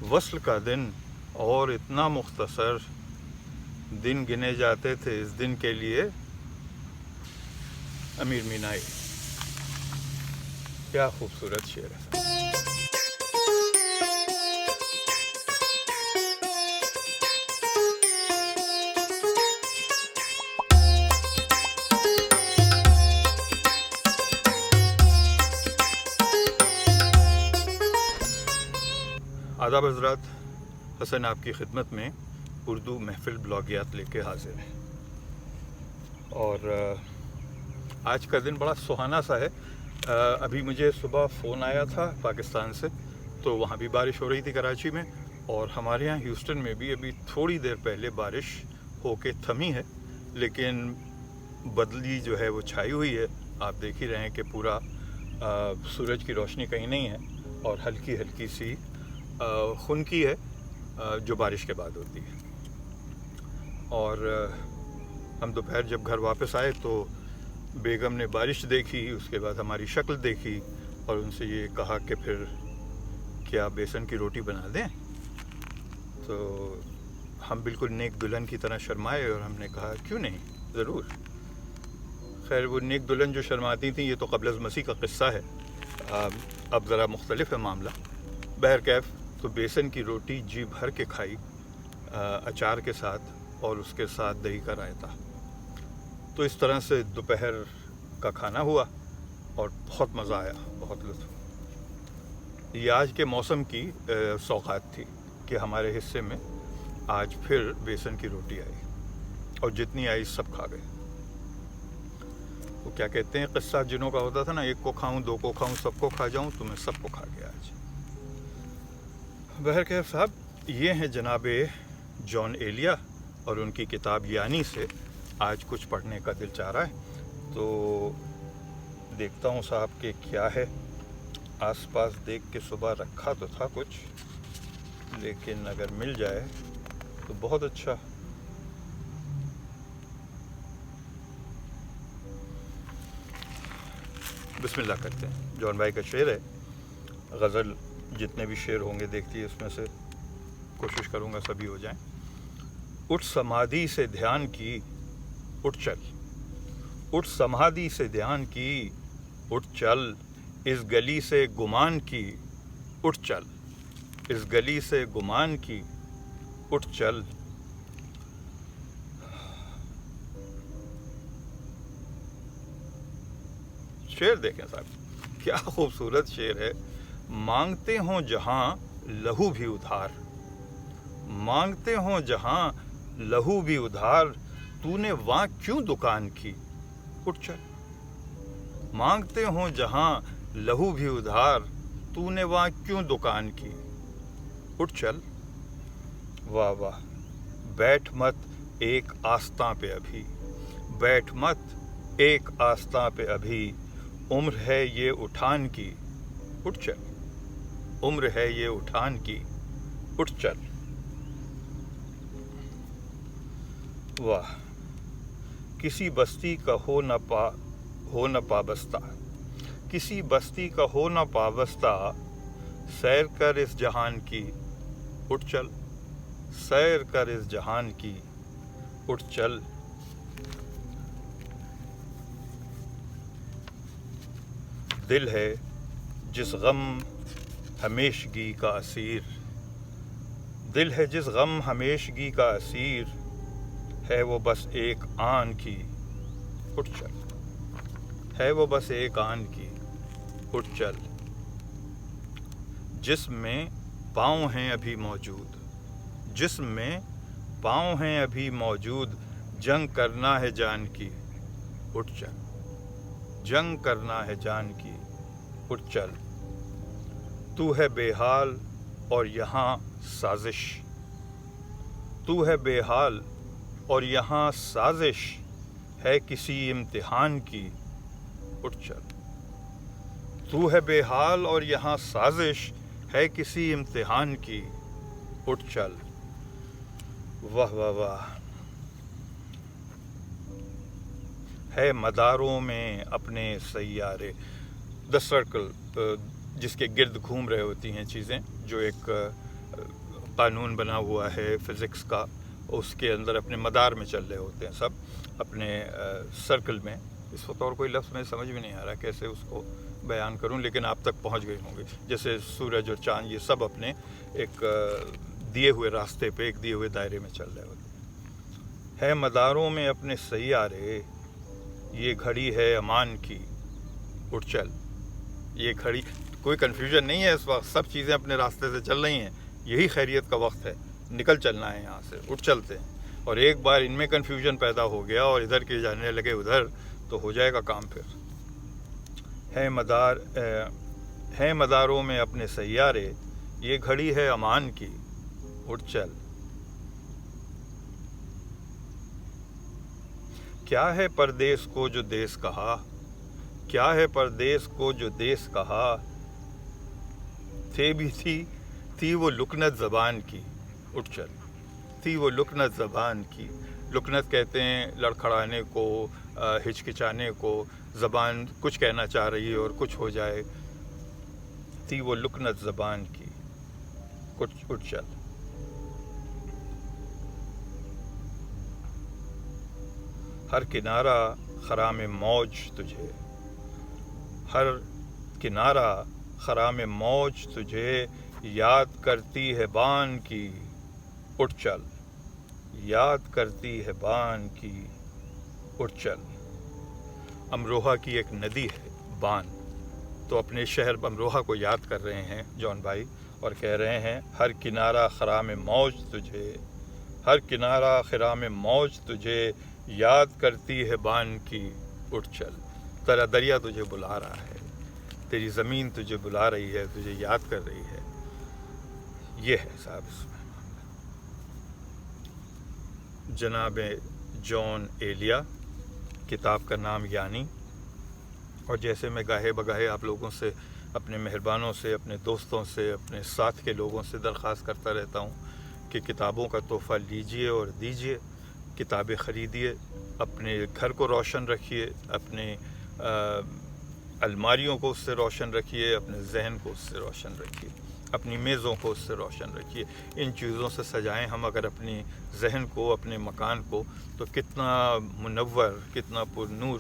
वस्ल का दिन और इतना मुख्तसर दिन गिने जाते थे इस दिन के लिए। अमीर मीनाई, क्या खूबसूरत शेर है। आदाब हज़रात, हसन आपकी खिदमत में उर्दू महफिल ब्लॉगियात लेके हाजिर है। और आज का दिन बड़ा सुहाना सा है। अभी मुझे सुबह फ़ोन आया था पाकिस्तान से, तो वहाँ भी बारिश हो रही थी कराची में, और हमारे यहाँ ह्यूस्टन में भी अभी थोड़ी देर पहले बारिश होके थमी है, लेकिन बदली जो है वो छाई हुई है। आप देख ही रहे हैं कि पूरा सूरज की रोशनी कहीं नहीं है, और हल्की हल्की सी खुनकी है जो बारिश के बाद होती है। और हम दोपहर जब घर वापस आए तो बेगम ने बारिश देखी, उसके बाद हमारी शक्ल देखी और उनसे ये कहा कि फिर क्या बेसन की रोटी बना दें। तो हम बिल्कुल नेक दुल्हन की तरह शर्माए और हमने कहा क्यों नहीं, ज़रूर। खैर वो नेक दुल्हन जो शर्माती थी, ये तो क़ब्ल मसीह का क़िस्सा है, अब ज़रा मुख्तलिफ है मामला। बहरकैफ तो बेसन की रोटी जी भर के खाई, अचार के साथ, और उसके साथ दही का रायता। तो इस तरह से दोपहर का खाना हुआ और बहुत मज़ा आया, बहुत लुत्फ़। ये आज के मौसम की सौगात थी कि हमारे हिस्से में आज फिर बेसन की रोटी आई, और जितनी आई सब खा गए। वो क्या कहते हैं, क़िस्सा जिनों का होता था ना, एक को खाऊं, दो को खाऊं, सबको खा जाऊं, तो मैं सबको खा गया आज। बहरकैफ साहब, ये हैं जनाब जॉन एलिया, और उनकी किताब यानी से आज कुछ पढ़ने का दिल चाह रहा है। तो देखता हूँ साहब कि क्या है। आसपास देख के सुबह रखा तो था कुछ, लेकिन अगर मिल जाए तो बहुत अच्छा। बिस्मिल्लाह करते हैं। जॉन भाई का शेर है, गज़ल जितने भी शेर होंगे देखिए, उसमें से कोशिश करूँगा सभी हो जाएं। उठ समाधि से ध्यान की, उठ चल, उठ समाधि से ध्यान की, उठ चल, इस गली से गुमान की, उठ चल, इस गली से गुमान की, उठ चल। शेर देखें साहब, क्या खूबसूरत शेर है। मांगते हों जहां लहू भी उधार, मांगते हों जहां लहू भी उधार, तूने वहां क्यों दुकान की, उठ चल। मांगते हों जहां लहू भी उधार, तूने वहां क्यों दुकान की, उठ चल। वाह वाह, बैठ मत एक आस्तां पे अभी, बैठ मत एक आस्तां पे अभी, उम्र है ये उठान की, उठ चल, उम्र है ये उठान की, उठ चल। वाह, किसी बस्ती का हो न पाबस्ता, किसी बस्ती का हो न पाबस्ता, सैर कर इस जहान की, उठ चल, सैर कर इस जहान की, उठ चल। दिल है जिस गम हमेशगी का असीर, दिल है जिस गम हमेशगी का असीर, है वो बस एक आन की, उठ चल, है वो बस एक आन की, उठ चल। जिस्म में पाँव हैं अभी मौजूद, जिस्म में पाँव हैं अभी मौजूद, जंग करना है जान की, उठ चल, जंग करना है जान की, उठ चल। तू है बेहाल और यहाँ साजिश, तू है बेहाल और यहाँ साजिश, है किसी इम्तिहान की, उठ चल। तू है बेहाल और यहाँ साजिश, है किसी इम्तिहान की, उठ चल। वाह वाह वाह, है मदारों में अपने सैयारे, द सर्कल, जिसके गिर्द घूम रहे होती हैं चीज़ें, जो एक قانون بنا ہوا ہے فزکس کا، اس کے اندر اپنے مدار میں چل رہے ہوتے ہیں سب اپنے سرکل میں. اس وقت اور کوئی لفظ میں سمجھ بھی نہیں آ رہا کیسے اس کو بیان کروں، لیکن آپ تک پہنچ گئے ہوں گے. جیسے سورج اور چاند یہ سب اپنے ایک دیے ہوئے راستے پہ ایک دیے ہوئے دائرے میں چل رہے ہوتے ہیں. ہے مداروں میں اپنے سیارے، یہ گھڑی ہے امان کی، اٹھ چل. یہ گھڑی، کوئی کنفیوژن نہیں ہے اس وقت، سب چیزیں اپنے راستے سے چل رہی ہیں. یہی خیریت کا وقت ہے، نکل چلنا ہے یہاں سے، اٹھ چلتے ہیں. اور ایک بار ان میں کنفیوژن پیدا ہو گیا اور ادھر کے جانے لگے ادھر، تو ہو جائے گا کام پھر. ہے مداروں میں اپنے سیارے، یہ گھڑی ہے امان کی، اٹھ چل. کیا ہے پردیس کو جو دیس کہا، کیا ہے پردیس کو جو دیس کہا، تھی وہ لکنت زبان کی، اٹھ چل. تھی وہ لکنت زبان کی. لکنت کہتے ہیں لڑکھڑانے کو، ہچکچانے کو، زبان کچھ کہنا چاہ رہی ہے اور کچھ ہو جائے. تھی وہ لکنت زبان کی، اٹھ چل. ہر کنارہ خرام موج تجھے، ہر کنارہ خرام موج تجھے، یاد کرتی ہے بان کی، اٹھ چل. یاد کرتی ہے بان کی، اٹھ چل. امروہہ کی ایک ندی ہے بان، تو اپنے شہر امروہہ کو یاد کر رہے ہیں جون بھائی اور کہہ رہے ہیں ہر کنارہ خرام موج تجھے، ہر کنارہ خرام موج تجھے، یاد کرتی ہے بان کی، اٹھ چل. تیرا دریا تجھے بلا رہا ہے، تیری زمین تجھے بلا رہی ہے، تجھے یاد کر رہی ہے. یہ ہے صاحب اس میں جناب جون ایلیا، کتاب کا نام یعنی. اور جیسے میں گاہے بگاہے آپ لوگوں سے، اپنے مہربانوں سے، اپنے دوستوں سے، اپنے ساتھ کے لوگوں سے درخواست کرتا رہتا ہوں کہ کتابوں کا تحفہ لیجئے اور دیجئے، کتابیں خریدیے، اپنے گھر کو روشن رکھیے، اپنے الماریوں کو اس سے روشن رکھیے، اپنے ذہن کو اس سے روشن رکھیے، اپنی میزوں کو اس سے روشن رکھیے. ان چیزوں سے سجائیں ہم اگر اپنی ذہن کو، اپنے مکان کو، تو کتنا منور، کتنا پر نور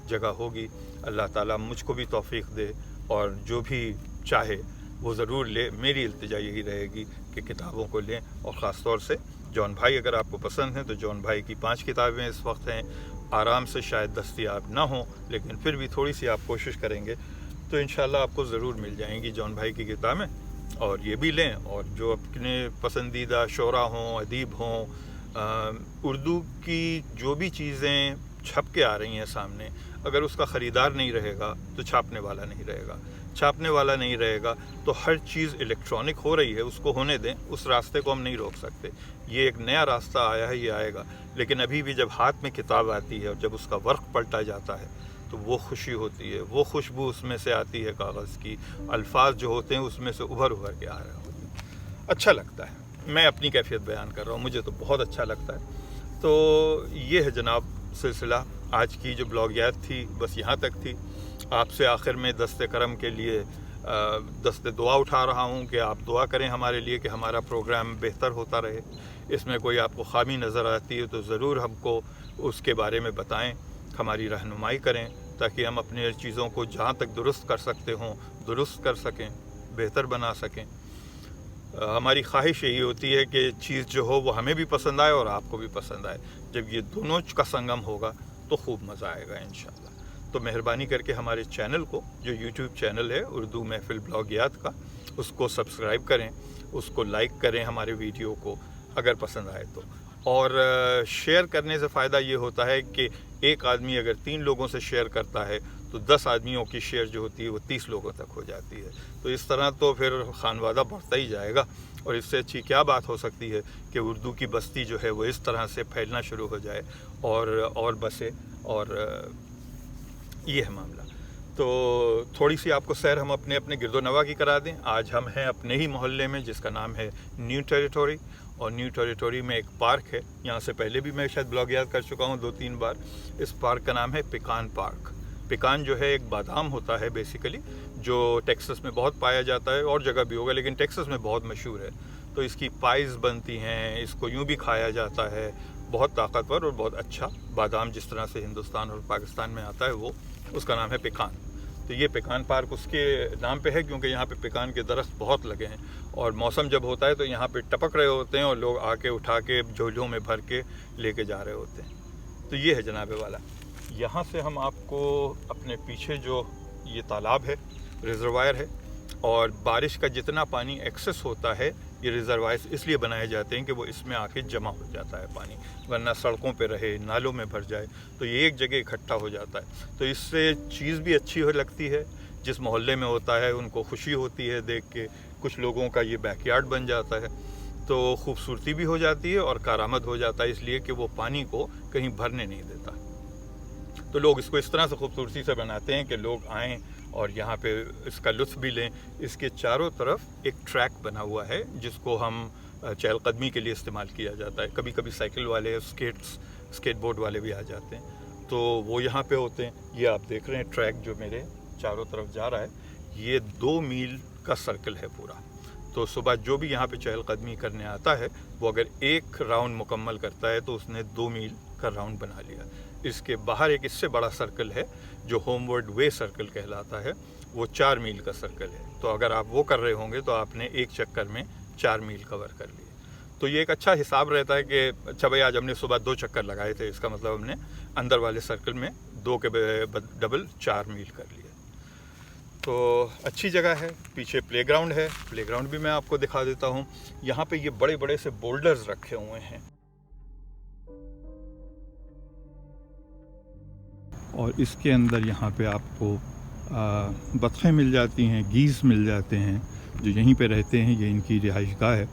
جگہ ہوگی. اللہ تعالیٰ مجھ کو بھی توفیق دے اور جو بھی چاہے وہ ضرور لے. میری التجا یہی رہے گی کہ کتابوں کو لیں، اور خاص طور سے جون بھائی اگر آپ کو پسند ہیں تو جون بھائی کی 5 کتابیں اس وقت ہیں. آرام سے شاید دستیاب نہ ہوں، لیکن پھر بھی تھوڑی سی آپ کوشش کریں گے تو انشاءاللہ آپ کو ضرور مل جائیں گی جون بھائی کی کتابیں. اور یہ بھی لیں، اور جو اپنے پسندیدہ شعراء ہوں، ادیب ہوں، اردو کی جو بھی چیزیں چھپ کے آ رہی ہیں سامنے، اگر اس کا خریدار نہیں رہے گا تو چھاپنے والا نہیں رہے گا. چھاپنے والا نہیں رہے گا تو ہر چیز الیکٹرانک ہو رہی ہے، اس کو ہونے دیں. اس راستے کو ہم نہیں روک سکتے. یہ ایک نیا راستہ آیا ہے، یہ آئے گا. لیکن ابھی بھی جب ہاتھ میں کتاب آتی ہے اور جب اس کا ورق پلٹا جاتا ہے تو وہ خوشی ہوتی ہے، وہ خوشبو اس میں سے آتی ہے کاغذ کی، الفاظ جو ہوتے ہیں اس میں سے ابھر کے آ رہے ہوتے ہیں. اچھا لگتا ہے. میں اپنی کیفیت بیان کر رہا ہوں، مجھے تو بہت اچھا لگتا ہے. تو یہ ہے جناب سلسلہ. آج کی جو بلاگیات تھی بس یہاں تک تھی. آپ سے آخر میں دست کرم کے لیے دست دعا اٹھا رہا ہوں کہ آپ دعا کریں ہمارے لیے کہ ہمارا پروگرام بہتر ہوتا رہے. اس میں کوئی آپ کو خامی نظر آتی ہے تو ضرور ہم کو اس کے بارے میں بتائیں، ہماری رہنمائی کریں تاکہ ہم اپنے چیزوں کو جہاں تک درست کر سکتے ہوں درست کر سکیں، بہتر بنا سکیں. ہماری خواہش یہی ہوتی ہے کہ چیز جو ہو وہ ہمیں بھی پسند آئے اور آپ کو بھی پسند آئے. جب یہ دونوں کا سنگم ہوگا تو خوب مزہ آئے گا انشاءاللہ. تو مہربانی کر کے ہمارے چینل کو، جو یوٹیوب چینل ہے اردو محفل بلاگیات کا، اس کو سبسکرائب کریں، اس کو لائک کریں ہمارے ویڈیو کو اگر پسند آئے تو. اور شیئر کرنے سے فائدہ یہ ہوتا ہے کہ ایک آدمی اگر 3 لوگوں سے شیئر کرتا ہے تو 10 آدمیوں کی شیئر جو ہوتی ہے وہ 30 لوگوں تک ہو جاتی ہے. تو اس طرح تو پھر خانوادہ بڑھتا ہی جائے گا. اور اس سے اچھی کیا بات ہو سکتی ہے کہ اردو کی بستی جو ہے وہ اس طرح سے پھیلنا شروع ہو جائے اور بسے. اور یہ ہے معاملہ. تو تھوڑی سی آپ کو سیر ہم اپنے گرد و نواح کی کرا دیں. آج ہم ہیں اپنے ہی محلے میں جس کا نام ہے نیو ٹیریٹوری. اور نیو ٹیریٹوری میں ایک پارک ہے. یہاں سے پہلے بھی میں شاید بلاگیات کر چکا ہوں 2-3 بار. اس پارک کا نام ہے پیکان پارک. پیکان جو ہے ایک بادام ہوتا ہے بیسیکلی، جو ٹیکسس میں بہت پایا جاتا ہے، اور جگہ بھی ہوگا لیکن ٹیکسس میں بہت مشہور ہے. तो इसकी पाइज़ बनती हैं, इसको यूँ भी खाया जाता है। बहुत ताकतवर और बहुत अच्छा बादाम जिस तरह से हिंदुस्तान और पाकिस्तान में आता है वो, उसका नाम है पेकान। तो ये पेकान पार्क उसके नाम पे है क्योंकि यहाँ पे पेकान के दरख्त बहुत लगे हैं, और मौसम जब होता है तो यहाँ पे टपक रहे होते हैं और लोग आके उठा के झोलियों में भर के लेके जा रहे होते हैं। तो ये है जनाबे वाला। यहाँ से हम आपको अपने पीछे जो ये तालाब है, रिजर्वायर है, और बारिश का जितना पानी एक्सेस होता है ये रिजर्वायर इसलिए बनाए जाते हैं कि वो इसमें आके जमा हो जाता है पानी, वरना सड़कों पे रहे, नालों में भर जाए तो ये एक जगह इकट्ठा हो जाता है। तो इससे चीज़ भी अच्छी हो लगती है, जिस मोहल्ले में होता है उनको खुशी होती है देख के। कुछ लोगों का ये बैकयार्ड बन जाता है, तो खूबसूरती भी हो जाती है और कारामद हो जाता है, इसलिए कि वो पानी को कहीं भरने नहीं देता। तो लोग इसको इस तरह से खूबसूरती से बनाते हैं कि लोग आएँ और यहाँ पे इसका लुत्फ़ भी लें। इसके चारों तरफ एक ट्रैक बना हुआ है जिसको हम चहलकदमी के लिए इस्तेमाल किया जाता है। कभी कभी साइकिल वाले, स्केटबोर्ड वाले भी आ जाते हैं, तो वो यहाँ पे होते हैं। ये आप देख रहे हैं ट्रैक जो मेरे चारों तरफ जा रहा है, ये 2 मील का सर्कल है पूरा। तो सुबह जो भी यहाँ पे चहलकदमी करने आता है वो अगर एक राउंड मुकम्मल करता है तो उसने 2 मील का राउंड बना लिया। इसके बाहर एक इससे बड़ा सर्कल है जो होमवर्ड वे सर्कल कहलाता है, वो 4 मील का सर्कल है। तो अगर आप वो कर रहे होंगे तो आपने एक चक्कर में 4 मील कवर कर लिए। तो ये एक अच्छा हिसाब रहता है कि अच्छा भाई आज हमने सुबह 2 चक्कर लगाए थे, इसका मतलब हमने अंदर वाले सर्कल में 2 के डबल 4 मील कर लिए। तो अच्छी जगह है। पीछे प्लेग्राउंड है, प्लेग्राउंड भी मैं आपको दिखा देता हूँ। यहाँ पे ये बड़े बड़े से बोल्डर्स रखे हुए हैं और इसके अंदर यहाँ पे आपको बतखें मिल जाती हैं, गीज़ मिल जाते हैं जो यहीं पे रहते हैं, ये इनकी रिहाइशगाह है।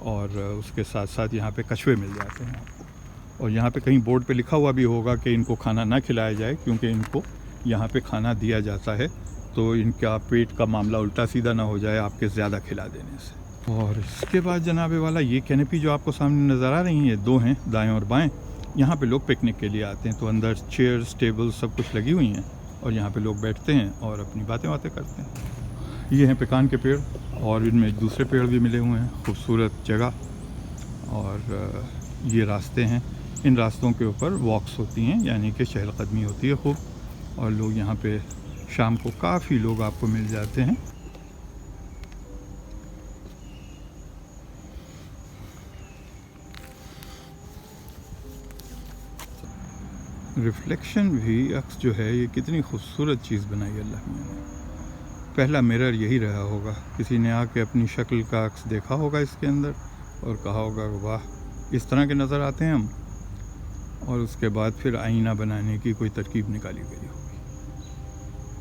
और उसके साथ साथ यहाँ पे कछुए मिल जाते हैं आपको। और यहाँ पे कहीं बोर्ड पे लिखा हुआ भी होगा कि इनको खाना ना खिलाया जाए, क्योंकि इनको यहाँ पे खाना दिया जाता है तो इनका पेट का मामला उल्टा सीधा ना हो जाए आपके ज़्यादा खिला देने से। और इसके बाद जनाबे वाला ये कैनपी जो आपको सामने नज़र आ रही हैं, 2 हैं, दाएँ और बाएँ। यहाँ पे लोग पिकनिक के लिए आते हैं, तो अंदर चेयर्स, टेबल्स सब कुछ लगी हुई हैं और यहाँ पे लोग बैठते हैं और अपनी बातें करते हैं। ये हैं पेकान के पेड़ और इनमें दूसरे पेड़ भी मिले हुए हैं। खूबसूरत जगह। और ये रास्ते हैं, इन रास्तों के ऊपर वॉक्स होती हैं, यानी कि चहलकदमी होती है खूब। और लोग यहाँ पे शाम को काफ़ी लोग आपको मिल जाते हैं। रिफ्लेक्शन भी अक्स जो है, ये कितनी खूबसूरत चीज़ बनाई अल्लाह ने। पहला मिरर यही रहा होगा, किसी ने आके अपनी शक्ल का अक्स देखा होगा इसके अंदर और कहा होगा वाह इस तरह के नज़र आते हैं हम, और उसके बाद फिर आईना बनाने की कोई तरकीब निकाली गई होगी।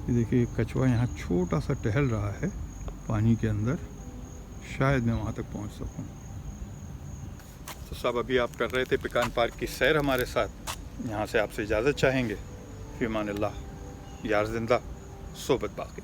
ये देखिए कछुआ यहाँ छोटा सा टहल रहा है पानी के अंदर, शायद मैं वहाँ तक पहुँच सकूँ। तो सब अभी आप कर रहे थे पेकान पार्क की सैर हमारे साथ। यहाँ से आपसे इजाज़त चाहेंगे। फ़ी अमान अल्लाह, यार जिंदा सोबत बाकी।